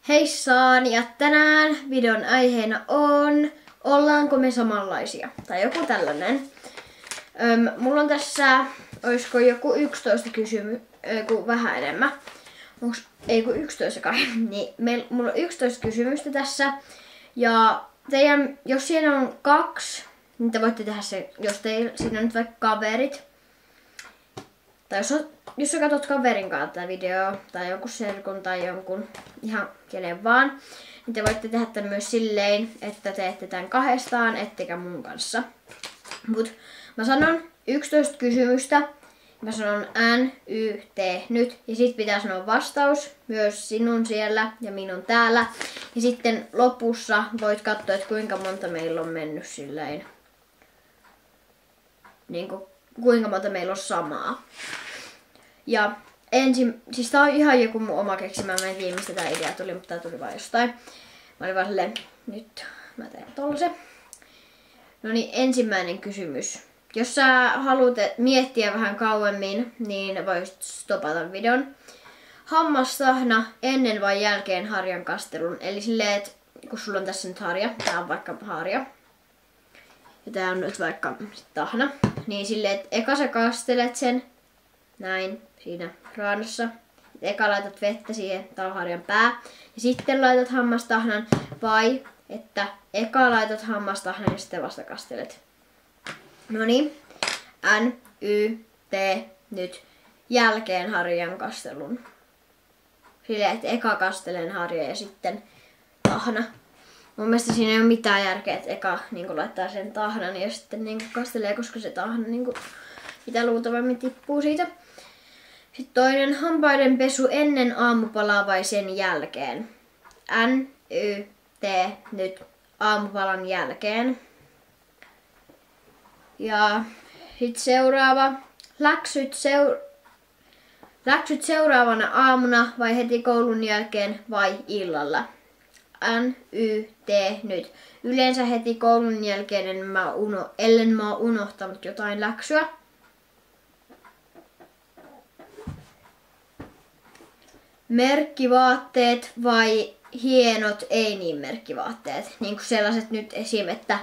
Heissaan ja tänään videon aiheena on ollaanko me samanlaisia tai joku tällainen. Mulla on tässä, olisiko joku 11 kysymystä, vähän enemmän. Ei kun 11 kai. Niin, mulla on 11 kysymystä tässä. Ja jos siellä on 2, niin te voitte tehdä se, jos siinä on nyt vaikka kaverit. Tai jos sä katsot kaverin kanssa tätä videoa, tai jonkun serkun tai jonkun ihan kenen vaan, niin te voitte tehdä tämän myös silleen, että teette tämän kahdestaan, ettekä mun kanssa. Mut mä sanon 11 kysymystä. Mä sanon N, Y, T, nyt. Ja sit pitää sanoa vastaus, myös sinun siellä ja minun täällä. Ja sitten lopussa voit katsoa, että kuinka monta meillä on mennyt silleen. Niinku, kuinka monta meillä on samaa. Ja siis tää on ihan joku mun oma keksimä. Mä en tiedä mistä tää idea tuli, mutta tää tuli vaan jostain. Mä olin vaan silleen, nyt mä teen tollasen. No niin, ensimmäinen kysymys. Jos sä haluat miettiä vähän kauemmin, niin voisit stopata videon. Hammastahna ennen vai jälkeen harjan kastelun. Eli silleen, että kun sulla on tässä nyt harja, tää on vaikka harja. Ja tää on nyt vaikka tahna. Niin silleen, että eka sä kastelet sen. Näin, siinä raanossa. Eka laitat vettä siihen, tää on harjan pää. Ja sitten laitat hammastahnan. Vai, että eka laitat hammastahnan ja sitten vasta kastelet. Noniin. N, Y, T, nyt. Jälkeen harjan kastelun. Silleen, että eka kastelen harja ja sitten tahna. Mun mielestä siinä ei ole mitään järkeä, että eka niin laittaa sen tahnan ja sitten niin kastelee, koska se tahna niin mitä luultavasti tippuu siitä. Sitten toinen, hampaiden pesu ennen aamupalaa vai sen jälkeen. N, Y, T, nyt. Aamupalan jälkeen. Ja sitten seuraava. Läksyt seuraavana aamuna vai heti koulun jälkeen vai illalla? N, Y, T, nyt. Yleensä heti koulun jälkeen ellen mä oon unohtanut jotain läksyä. Merkkivaatteet vai hienot ei niin merkkivaatteet? Niin kuin sellaiset nyt esim. Että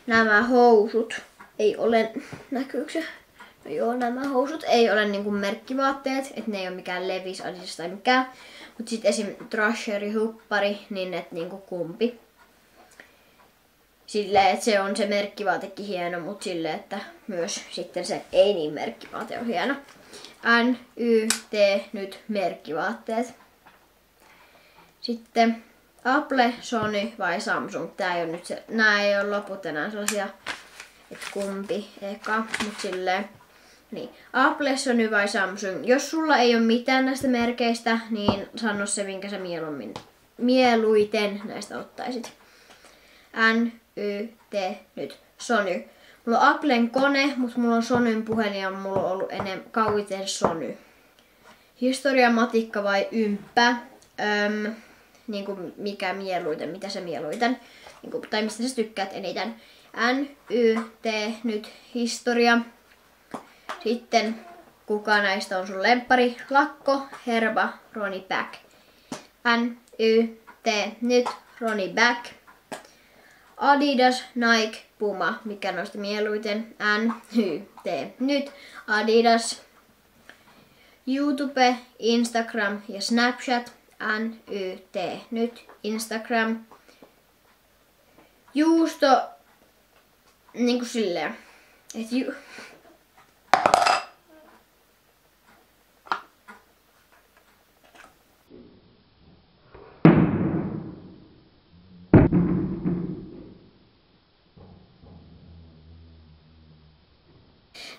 nämä housut ei ole, näkyykö se? No joo, nämä housut ei ole niinku merkkivaatteet, että ne ei ole mikään Levi's, Adidas tai mikään. Mut sit esim. Trasheri, huppari, niin et niinku kumpi. Silleen, että se on se merkkivaatekin hieno, mut silleen, että myös sitten se ei niin merkkivaate on hieno. N, Y, T, nyt merkkivaatteet. Sitten Apple, Sony vai Samsung. Nää ei ole loput enää sellaisia, että kumpi eka, mut silleen. Niin, Apple, Sony vai Samsung. Jos sulla ei ole mitään näistä merkeistä, niin sano se, minkä sä mieluiten näistä ottaisit. N, Y, T, nyt. Sony. Mulla on Applen kone, mutta mulla on Sonyn puhelin ja mulla on ollut kauiten Sony. Historia, matikka vai ymppä? Niinku mikä mieluiten, mitä sä mieluiten. Niinku, tai mistä sä tykkäät eniten. N, Y, T, nyt. Historia. Sitten kuka näistä on sun lemppari? Lakko, Herba, Ronnie Back. N, Y, T, nyt. Ronnie Back. Adidas, Nike, Puma. Mikä noista mieluiten? N, Y, T, nyt. Adidas. YouTube, Instagram ja Snapchat. N, Y, T, nyt. Instagram. Juusto. Niinku silleen.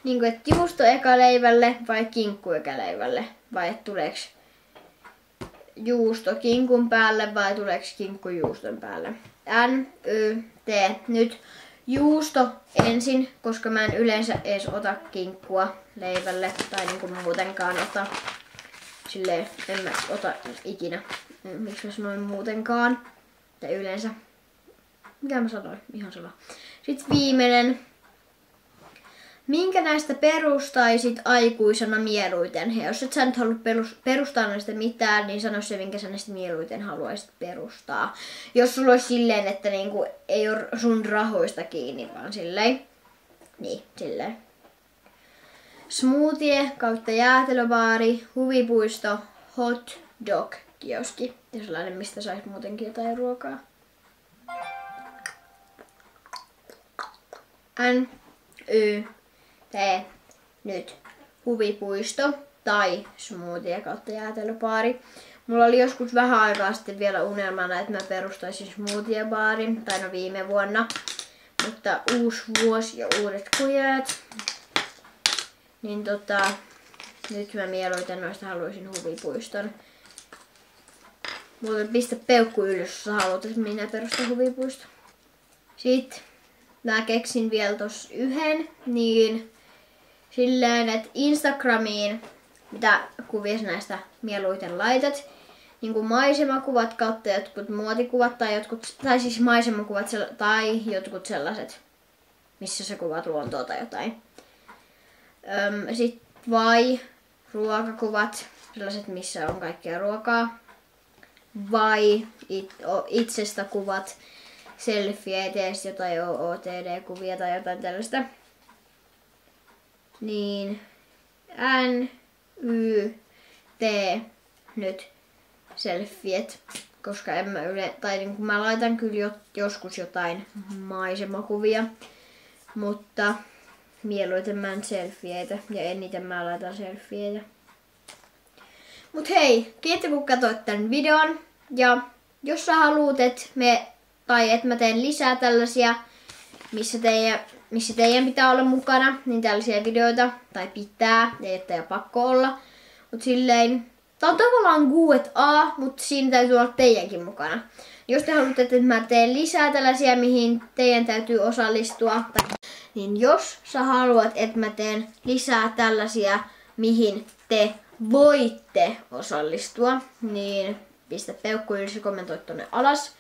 Niinku, että juusto eka leivälle vai kinkku eka leivälle? Vai että tuleeks juusto kinkun päälle vai tuleeks kinkku juuston päälle? N, Y, T, nyt. Juusto ensin, koska mä en yleensä edes ota kinkkua leivälle tai niinku muutenkaan ota. Silleen en mä ota ikinä. Miksi mä sanoin muutenkaan? Tai yleensä. Mitä mä sanoin? Ihan sama. Sitten viimeinen. minkä näistä perustaisit aikuisena mieluiten? Ja jos et sä nyt halua perustaa näistä mitään, niin sano se, minkä sä näistä mieluiten haluaisit perustaa. Jos sulla olisi silleen, että niinku ei ole sun rahoista kiinni, vaan silleen. Niin, silleen. Smoothie kautta jäätelöbaari, huvipuisto, hot dog kioski. Ja sellainen, mistä sais muutenkin jotain ruokaa. Nyt huvipuisto tai smoothie kautta jäätelöbaari. Mulla oli joskus vähän aikaa sitten vielä unelmana, että mä perustaisin smoothie-baarin, tai no viime vuonna. Mutta uusi vuosi ja uudet kujeet. Niin nyt mä mieluiten noista haluaisin huvipuiston. Muuten pistä peukku ylös, jos sä haluat, että minä perustan huvipuiston. Sitten mä keksin vielä tossa yhden, niin silleen, että Instagramiin, mitä kuvia näistä mieluiten laitat, niin kuin maisemakuvat kautta jotkut muotikuvat tai siis maisemakuvat tai jotkut sellaiset, missä sä kuvat luontoa tai jotain. Sitten vai ruokakuvat, sellaiset missä on kaikkea ruokaa. Vai itsestä kuvat, selfie, tee jotain OOTD-kuvia tai jotain tällaista. Niin T nyt selfiet, koska en mä tai niin mä laitan kyllä joskus jotain maisemakuvia, mutta mieluiten mä en selfieitä ja eniten mä laitan selfieitä. Mut hei, kiitos kun katsoit tän videon ja jos sä haluut, että mä teen lisää tällaisia, missä teidän pitää olla mukana, niin tällaisia videoita, tai pitää, ei ole pakko olla. Mut silleen, tää on tavallaan Q&A, mutta siinä täytyy olla teidänkin mukana. Jos te haluatte, että mä teen lisää tällaisia, mihin teidän täytyy osallistua, niin jos sä haluat, että mä teen lisää tällaisia, mihin te voitte osallistua, niin pistä peukku ylös ja kommentoi tonne alas.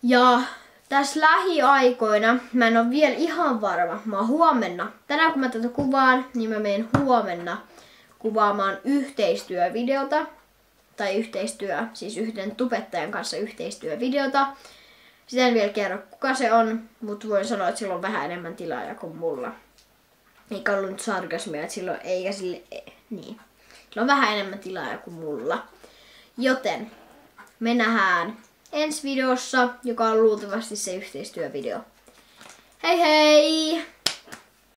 Ja tässä lähiaikoina, mä en ole vielä ihan varma, mä oon huomenna, tänään kun mä tätä kuvaan, niin mä menen huomenna kuvaamaan yhteistyövideota, tai siis yhden tubettajan kanssa yhteistyövideota. Sitä en vielä kerro kuka se on, mutta voin sanoa, että sillä on vähän enemmän tilaa kuin mulla. Eikä ollut nyt sarkasmia, että silloin eikä sille, niin. Sillä on vähän enemmän tilaa kuin mulla. Joten me nähdään ensi videossa, joka on luultavasti se yhteistyövideo. Hei hei!